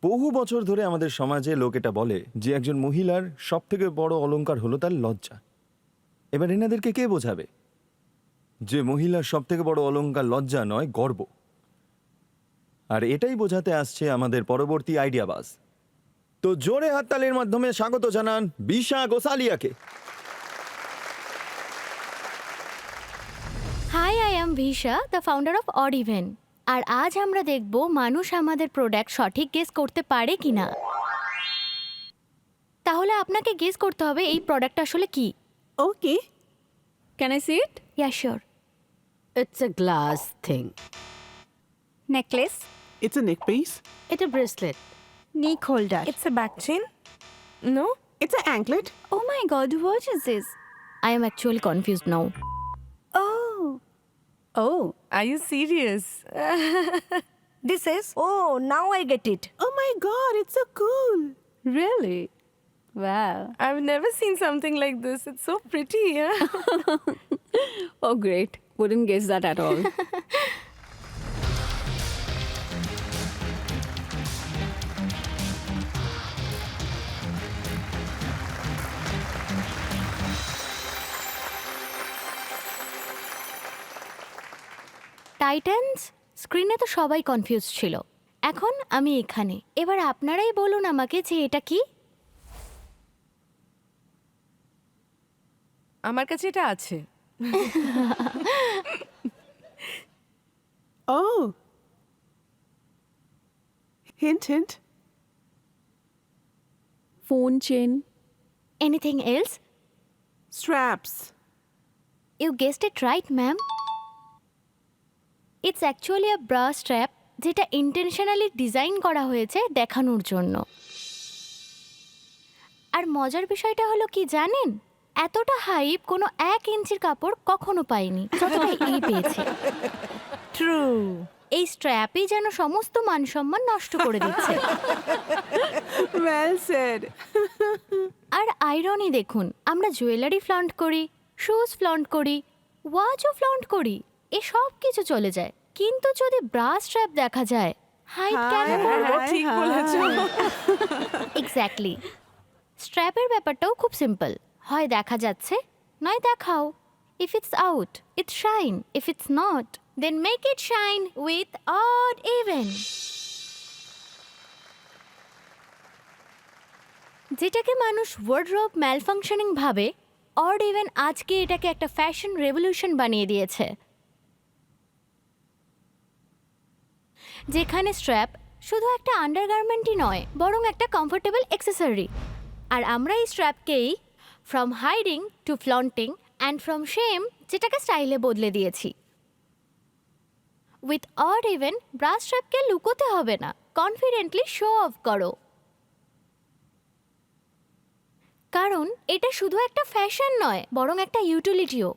বহু বছর ধরে আমাদের সমাজে লোক এটা বলে যে একজন মহিলার সব থেকে বড় অলংকার হলো তার লজ্জা। এবার এনাদেরকে কে বোঝাবে যে মহিলার সব থেকে বড় অলংকার লজ্জা নয়, গর্ব? আর এটাই বোঝাতে আসছে আমাদের পরবর্তী আইডিয়াবাজ। তো জোরে হাততালির মাধ্যমে স্বাগত জানান বিশা গোসালিয়াকে। Hi, I am Visha, the founder of odd even. আর আজ আমরা দেখব মানুষ আমাদের প্রোডাক্ট সঠিক গেস করতে পারে কিনা। তাহলে আপনাকে গেস করতে হবে এই প্রোডাক্ট আসলে কি। Okay. Can I see it? Yeah sure. It's a glass thing. Necklace. It's a neck piece. It's a bracelet. Neck holder. It's a back chain? No? It's an anklet. Oh my god, what is this? I am actually confused now. Oh. Oh, are you serious? This is, oh, now I get it. Oh my god, it's so cool. Really? Wow. I've never seen something like this. It's so pretty, yeah? Oh great. Wouldn't guess that at all. Titans স্ক্রিনে তো সবাই confuse ছিল, এখন আমি এখানে। এবার আপনারাই বলুন আমাকে যে এটা কি। আমার কাছে এটা আছে। Oh. Hint, hint. Phone chain. Anything else? Straps. You guessed it right ma'am. It's actually a bra strap, যেটা ইন্টেনশনালি ডিজাইন করা হয়েছে দেখানোর জন্য। আর মজার বিষয়টা হলো কি জানেন, এতটা হাইপ কোনো 1 ইঞ্চির কাপড় কখনো পায়নি যতটা এই পেয়েছে। True. এই স্ট্র্যাপই যেন সমস্ত মান সম্মান নষ্ট করে দিচ্ছে। Well said. আর আইরনি দেখুন, আমরা জুয়েলারি ফ্লন্ট করি, শুজ ফ্লন্ট করি, ওয়াচও ফ্লন্ট করি, এ সব কিছু চলে যায়, কিন্তু যদি ব্রা স্ট্র্যাপ দেখা যায়, হাইট কেন করব? ঠিক বলেছো। এক্স্যাক্টলি। স্ট্র্যাপের ব্যাপারটাও খুব সিম্পল, হয় দেখা যাচ্ছে নয় দেখাও। If it's out it shine, if it's not then make it shine with odd even. যেটাকে মানুষ ওয়ার্ডরোব ম্যালফাংশনিং ভাবে, অড ইভেন আজকে এটাকে একটা ফ্যাশন রেভলিউশন বানিয়ে দিয়েছে, যেখানে স্ট্র্যাপ শুধু একটা আন্ডারগার্মেন্টই নয়, বরং একটা কমফোর্টেবল অ্যাক্সেসরি। আর আমরা এই স্ট্র্যাপকেই from hiding to flaunting and from shame, যেটাকে স্টাইলে বদলে দিয়েছি। উইথ অড ইভেন ব্রা স্ট্র্যাপকে লুকোতে হবে না, কনফিডেন্টলি শো অফ করো। কারণ এটা শুধু একটা ফ্যাশন নয়, বরং একটা ইউটিলিটিও,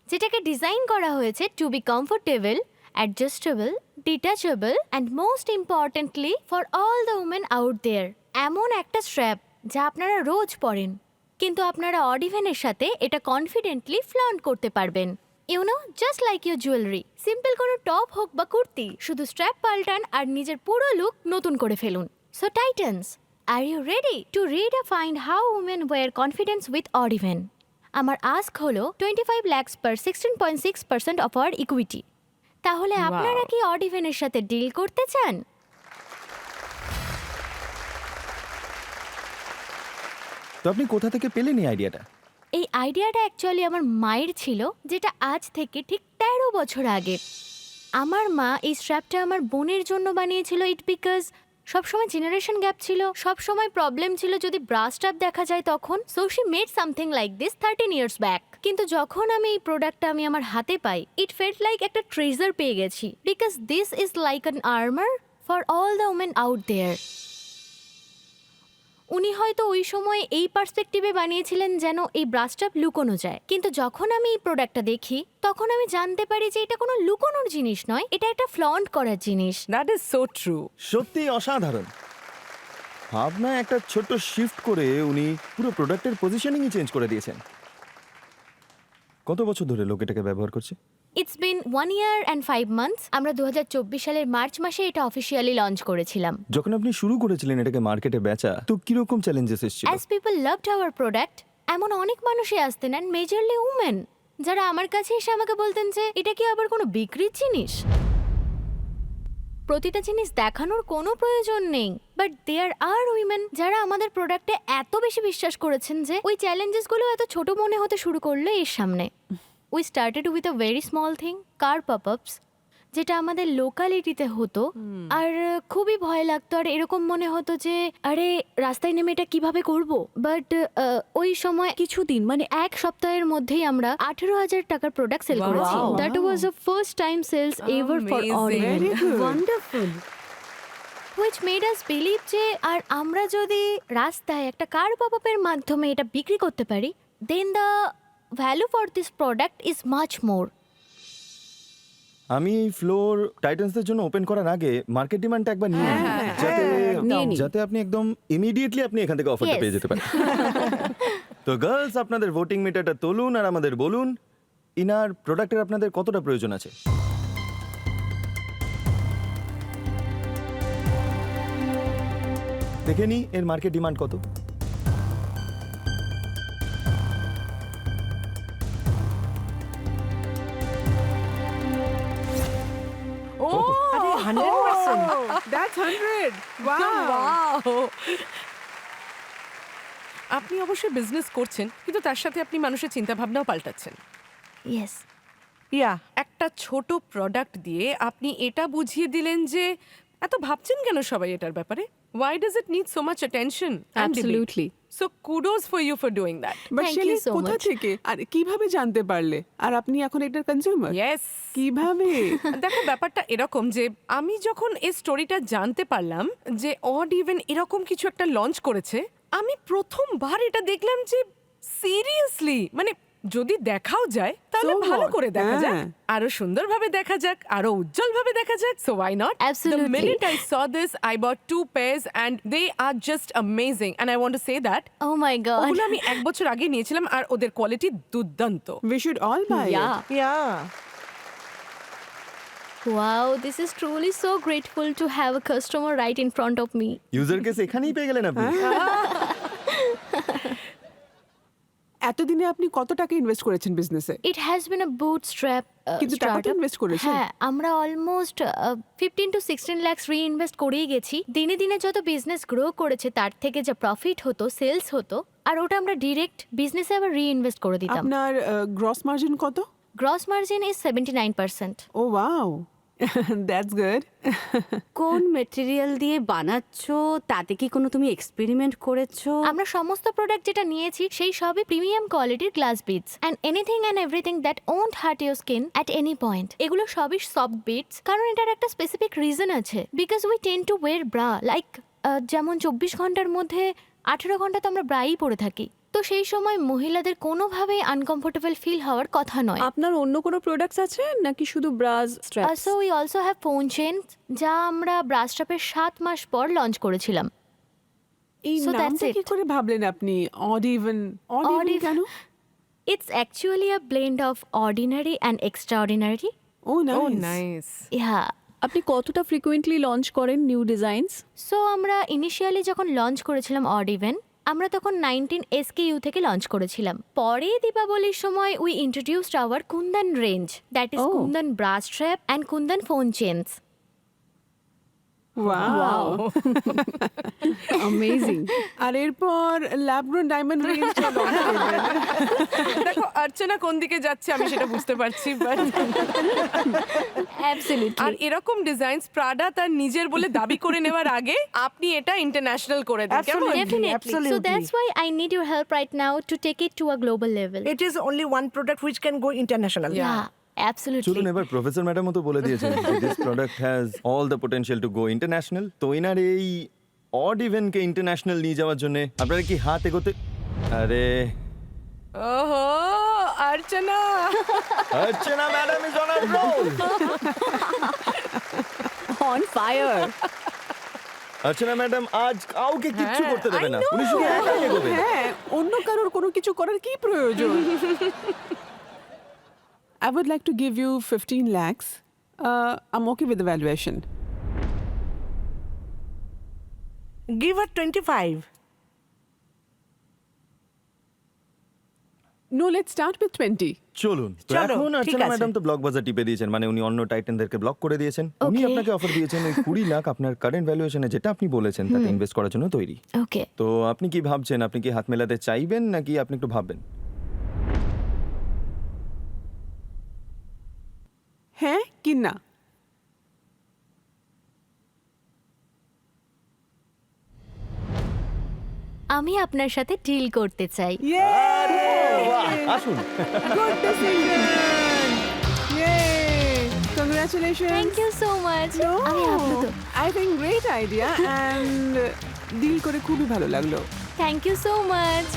যেটাকে ডিজাইন করা হয়েছে to be comfortable, adjustable, detachable and most importantly for all the women out there. এমন একটা স্ট্র্যাপ যা আপনারা রোজ পরেন, কিন্তু আপনারা অড ইভেনের সাথে এটা কনফিডেন্টলি ফ্লন্ট করতে পারবেন। You know, just like your jewellery. Simple কোনো টপ হোক বা কুর্তি, শুধু স্ট্র্যাপ পাল্টান আর নিজের পুরো লুক নতুন করে ফেলুন। So Titans, are you ready to redefine how women wear confidence with odd even? আমার আস্ক হলো 25 lakhs per 16.6% of our equity. তাহলে আপনারা কি অড ইভেনের সাথে ডিল করতে চান? তো আপনি কোথা থেকে পেলেন এই আইডিয়াটা? এই আইডিয়াটা অ্যাকচুয়ালি আমার মায়ের ছিল, যেটা আজ থেকে ঠিক 13 বছর আগে। আমার মা এই স্ট্র্যাপটা আমার বোনের জন্য বানিয়েছিল। ইট বিকজ সবসময় জেনারেশন গ্যাপ ছিল, সবসময় প্রবলেম ছিল যদি ব্রা স্ট্র্যাপ দেখা যায় তখন। So she made something like this 13 years ব্যাক। কিন্তু যখন আমি এই প্রোডাক্টটা আমি আমার হাতে পাই, ইট ফেল্ট লাইক একটা ট্রেজার পেয়ে গেছি, because this is like an armour for all the women out there. উনি হয়তো ওই সময় এই পার্সপেক্টিভে বানিয়েছিলেন যেন এই ব্রা স্ট্র্যাপ লুকোনো যায়, কিন্তু যখন আমি এই প্রোডাক্টটা দেখি তখন আমি জানতে পারি যে এটা কোনো লুকোনোর জিনিস নয়, এটা একটা ফ্লন্ট করার জিনিস। That is so true. সত্যি অসাধারণ। ভাবনায় একটা ছোট্ট শিফট করে উনি পুরো প্রোডাক্টের পজিশনিংই চেঞ্জ করে দিয়েছেন। কত বছর ধরে লোক এটাকে ব্যবহার করছে? It's been 1 year and 5 months. আমরা 2024 সালের মার্চ মাসে এটা অফিসিয়ালি লঞ্চ করেছিলাম। যখন আপনি শুরু করেছিলেন এটাকে মার্কেটে বেচা, তো কিরকম চ্যালেঞ্জেস এসেছিল? As people loved our product, এমন অনেক মানুষই আসতেন অ্যান্ড মেজরলি উমেন, যারা আমার কাছে এসে আমাকে বলতেন যে এটা কি আবার কোনো বিক্রির জিনিস? প্রতিটা জিনিস দেখানোর কোনো প্রয়োজন নেই, বাট দেয়ার আর উইমেন যারা আমাদের প্রোডাক্টে এত বেশি বিশ্বাস করেছেন যে ওই চ্যালেঞ্জেসগুলো এত ছোট মনে হতে শুরু করলো এর সামনে। We started with a very small thing, car pop ups, যেটা আমাদের লোকালিটিতে হতো। আর খুবই ভয় লাগতো, আর এরকম মনে হতো যে আরে রাস্তায় নেমে এটা কিভাবে করব। বাট ওই সময় কিছুদিন মানে 1 সপ্তাহের মধ্যেই আমরা 18,000 টাকার প্রোডাক্ট সেল করেছি। That was a first time sales ever for Origin. Very good. Wonderful. which made us believe যে আর আমরা যদি রাস্তায় একটা কার পপআপের মাধ্যমে এটা বিক্রি করতে পারি, then the value for this product is much more. আমি এই ফ্লোর টাইটান্সদের জন্য ওপেন করার আগে মার্কেট ডিমান্ডটা একবার নিয়ে নিই, যাতে নিয়ে নিই। যাতে আপনি একদম ইমিডিয়েটলি আপনি এখান থেকে অফারটা Yes. পেয়ে যেতে পারেন। তো গার্লস, আপনাদের ভোটিং মিটারটা তুলুন আর আমাদের বলুন ইনার প্রোডাক্টের আপনাদের কতটা প্রয়োজন আছে। দেখে নি এর মার্কেট ডিমান্ড কত। আরে 100%. That's 100. Wow. আপনি অবশ্যই বিজনেস করছেন, কিন্তু তার সাথে আপনি মানুষের চিন্তা ভাবনাও পাল্টাচ্ছেন। Yes. ইয়া, একটা ছোট প্রোডাক্ট দিয়ে আপনি এটা বুঝিয়ে দিলেন যে এত ভাবছেন কেন সবাই এটার ব্যাপারে? Why does it need so much attention? Absolutely. So kudos for you for doing that. But Thank Shelly, you so কোথা much. থেকে আর কিভাবে জানতে পারলে? আর আপনি এখন এটার কনজিউমার? Yes. কিভাবে? দেখো, ব্যাপারটা এরকম যে আমি যখন এই স্টোরিটা জানতে পারলাম যে অড ইভেন এরকম কিছু একটা লঞ্চ করেছে, আমি প্রথমবার এটা দেখলাম যে সিরিয়াসলি মানে যদি দেখাও যায় তাহলে So ভালো what? করে দেখা যাক, হ্যাঁ। আরো সুন্দরভাবে দেখা যাক, আরো উজ্জ্বলভাবে দেখা যাক। So why not? Absolutely. The minute I saw this, I bought 2 pairs and they are just amazing. And I want to say that Oh my god. ওগুলো আমি 1 বছর আগে নিয়েছিলাম আর ওদের কোয়ালিটি দুর্দান্ত। We should all buy it. Yeah. Wow, this is truly so grateful to have a customer right in front of me. User case এখানেই পেয়ে গেলেন আপনি। এতদিনে আপনি কত টাকা ইনভেস্ট করেছেন বিজনেসে? It has been a bootstrap কিন্তু টাকা তো startup. invest করেছেন। হ্যাঁ, আমরা অলমোস্ট 15 to 16 lakhs রিইনভেস্ট করেই গেছি। দিনে দিনে যত বিজনেস গ্রো করেছে তার থেকে যা প্রফিট হতো, সেলস হতো, আর ওটা আমরা ডিরেক্ট বিজনেসে আবার রিইনভেস্ট করে দিতাম। আপনার গ্রস মার্জিন কত? Gross margin is 79%. Oh wow, that's good. কোন মেটেরিয়াল দিয়ে বানাচ্ছো, তাতে কি কোনো তুমি এক্সপেরিমেন্ট করেছো? আমরা সমস্ত প্রোডাক্ট যেটা নিয়েছি সেই সবই প্রিমিয়াম কোয়ালিটির glass bits and anything and everything that won't hurt your skin at any point. এগুলো সবই সফট বিটস, কারণ এটার একটা স্পেসিফিক রিজন আছে। Because we tend to wear bra, like যেমন 24 ঘন্টার মধ্যে 18 ঘন্টা তো আমরা ব্রাই পরে থাকি। তো সেই সময় মহিলাদের কোনোভাবেই আনকমফোর্টেবল ফিল হওয়ার কথা নয়। আপনার অন্য কোনো প্রোডাক্টস আছে নাকি শুধু bras straps? So we also have phone chains, যা আমরা ব্রাস্ট্রাপের 7 মাস পর লঞ্চ করেছিলাম। এই So that's নামটা কি it. করে ভাবলেন আপনি? Odd even Odd even. কেন? It's actually a blend of ordinary and extraordinary. Oh Oh nice. nice. Yeah. আপনি কতটা ফ্রিকুয়েন্টলি লঞ্চ করেন নিউ ডিজাইনস? সো আমরা ইনিশিয়ালি যখন লঞ্চ করেছিলাম অড ইভেন, আমরা তখন 19 SKU থেকে লঞ্চ করেছিলাম। পরে দীপাবলির সময় we introduced our Kundan range, that is Oh. Kundan bras strap and Kundan phone chains. Wow. Amazing. আর এরপর ল্যাবগ্রোন ডায়মন্ড রেঞ্জটা লঞ্চ করবেন। দেখো অর্চনা কোন দিকে যাচ্ছে আমি সেটা বুঝতে পারছি, বাট অ্যাবসলিউটলি। আর এরকম ডিজাইনস প্রাডা তার নিজের বলে দাবি করে নেওয়ার আগে আপনি এটা ইন্টারন্যাশনাল করে দিন, কেমন? Definitely. So Absolutely. that's why I need your help right now to take it to a global level. It is only one product which can go international. Yeah, absolutely. চলুন এবার প্রফেসর ম্যাডামও তো বলে দিয়েছেন this product has all the potential to go international. তো এনার এই odd ইভেন্টকে international নিয়ে যাওয়ার জন্য আপনারা কি হাত এগোতে? আরে ওহো Archana, Archana madam is on a roll. On fire. Archana madam আজ কাউকে কিচ্ছু হ্যাঁ, করতে দেবে I না, know. উনি শুধু একাই এগোবেন। হ্যাঁ, অন্য কারোর কোনো কিছু করার কি প্রয়োজন? I would like to give you 15 lakhs. I'm okay with the valuation. Give her 25. No, let's start with 20. চলুন তো চলো, এখন ঠিক অর্চনা আছে। ম্যাডাম তো ব্লক বাজার টিপে দিয়েছেন, মানে উনি অন্য টাইটানদেরকে ব্লক করে দিয়েছেন। উনি Okay. আপনাকে অফার দিয়েছেন ওই 20 লাখ আপনার কারেন্ট ভ্যালুয়েশনে যেটা আপনি বলেছেন তাতে ইনভেস্ট করার জন্য তৈরি। ওকে, তো আপনি কি ভাবছেন, আপনি কি হাত মেলাতে চাইবেন নাকি আপনি একটু ভাববেন? হ্যাঁ কি না? আমি আপনার সাথে ডিল করতে চাই। আসুন। Good decision. Yay! Congratulations. Thank you so much. আমি আপ্লুত। I think great idea and deal করে খুবই ভালো লাগলো। Thank you so much.